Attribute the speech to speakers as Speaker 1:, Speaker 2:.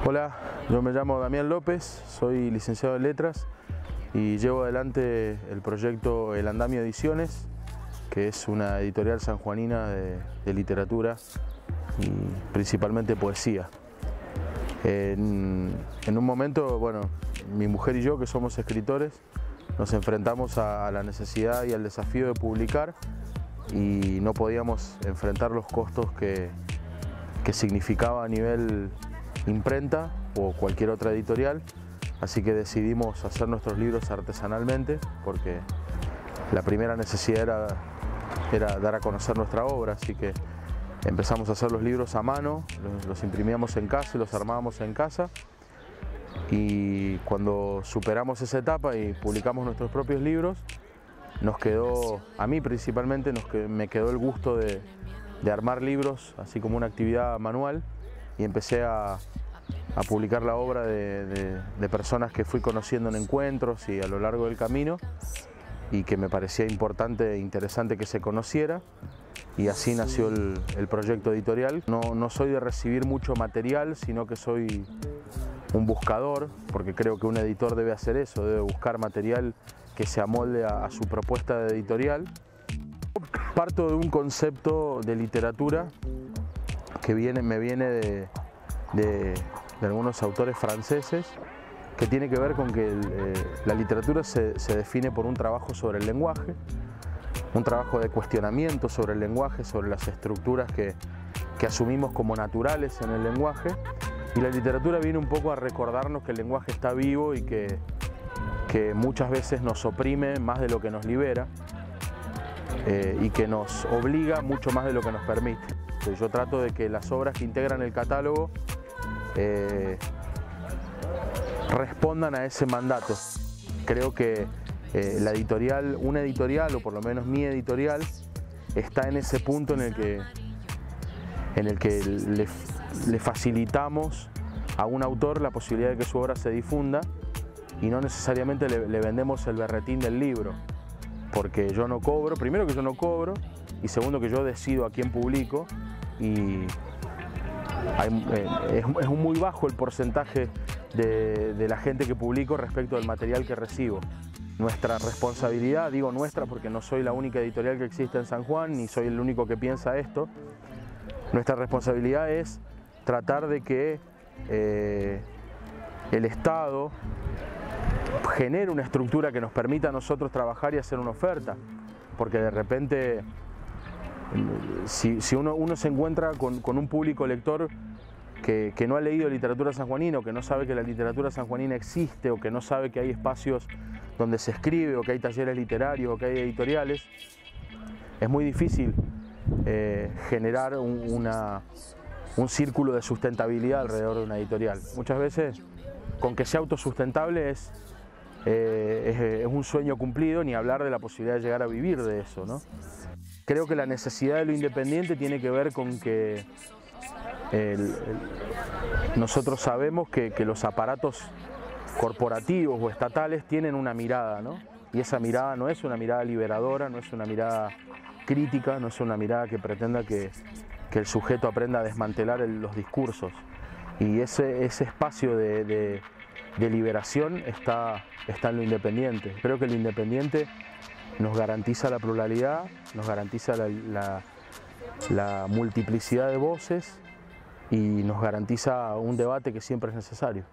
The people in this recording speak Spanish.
Speaker 1: Hola, yo me llamo Damián López, soy licenciado en Letras y llevo adelante el proyecto El Andamio Ediciones, que es una editorial sanjuanina de literatura y principalmente poesía. En un momento, bueno, mi mujer y yo, que somos escritores, nos enfrentamos a la necesidad y al desafío de publicar y no podíamos enfrentar los costos que significaba a nivel imprenta o cualquier otra editorial, así que decidimos hacer nuestros libros artesanalmente porque la primera necesidad era dar a conocer nuestra obra, así que empezamos a hacer los libros a mano, los imprimíamos en casa y los armábamos en casa, y cuando superamos esa etapa y publicamos nuestros propios libros, nos quedó, a mí principalmente, me quedó el gusto de armar libros así como una actividad manual, y empecé a publicar la obra de personas que fui conociendo en encuentros y a lo largo del camino, y que me parecía importante e interesante que se conociera, y así nació el proyecto editorial. No soy de recibir mucho material, sino que soy un buscador, porque creo que un editor debe hacer eso, debe buscar material que se amolde a su propuesta de editorial. Parto de un concepto de literatura que me viene de algunos autores franceses, que tiene que ver con que la literatura se define por un trabajo sobre el lenguaje, un trabajo de cuestionamiento sobre el lenguaje, sobre las estructuras que asumimos como naturales en el lenguaje, y la literatura viene un poco a recordarnos que el lenguaje está vivo y que muchas veces nos oprime más de lo que nos libera, y que nos obliga mucho más de lo que nos permite. Yo trato de que las obras que integran el catálogo respondan a ese mandato. Creo que una editorial, o por lo menos mi editorial, está en ese punto en el que le facilitamos a un autor la posibilidad de que su obra se difunda, y no necesariamente le vendemos el berretín del libro, porque yo no cobro, primero que yo no cobro, y segundo que yo decido a quién publico, y es muy bajo el porcentaje de la gente que publico respecto del material que recibo. Nuestra responsabilidad, digo nuestra porque no soy la única editorial que existe en San Juan, ni soy el único que piensa esto, nuestra responsabilidad es tratar de que el Estado genere una estructura que nos permita a nosotros trabajar y hacer una oferta, porque de repente si uno se encuentra con un público lector que no ha leído literatura sanjuanina, o que no sabe que la literatura sanjuanina existe, o que no sabe que hay espacios donde se escribe, o que hay talleres literarios, o que hay editoriales, es muy difícil generar un círculo de sustentabilidad alrededor de una editorial. Muchas veces, con que sea autosustentable es un sueño cumplido, ni hablar de la posibilidad de llegar a vivir de eso, ¿no? Creo que la necesidad de lo independiente tiene que ver con que nosotros sabemos que los aparatos corporativos o estatales tienen una mirada, ¿no? Y esa mirada no es una mirada liberadora, no es una mirada crítica, no es una mirada que pretenda que el sujeto aprenda a desmantelar los discursos. Y ese espacio de liberación está en lo independiente. Creo que lo independiente nos garantiza la pluralidad, nos garantiza la multiplicidad de voces, y nos garantiza un debate que siempre es necesario.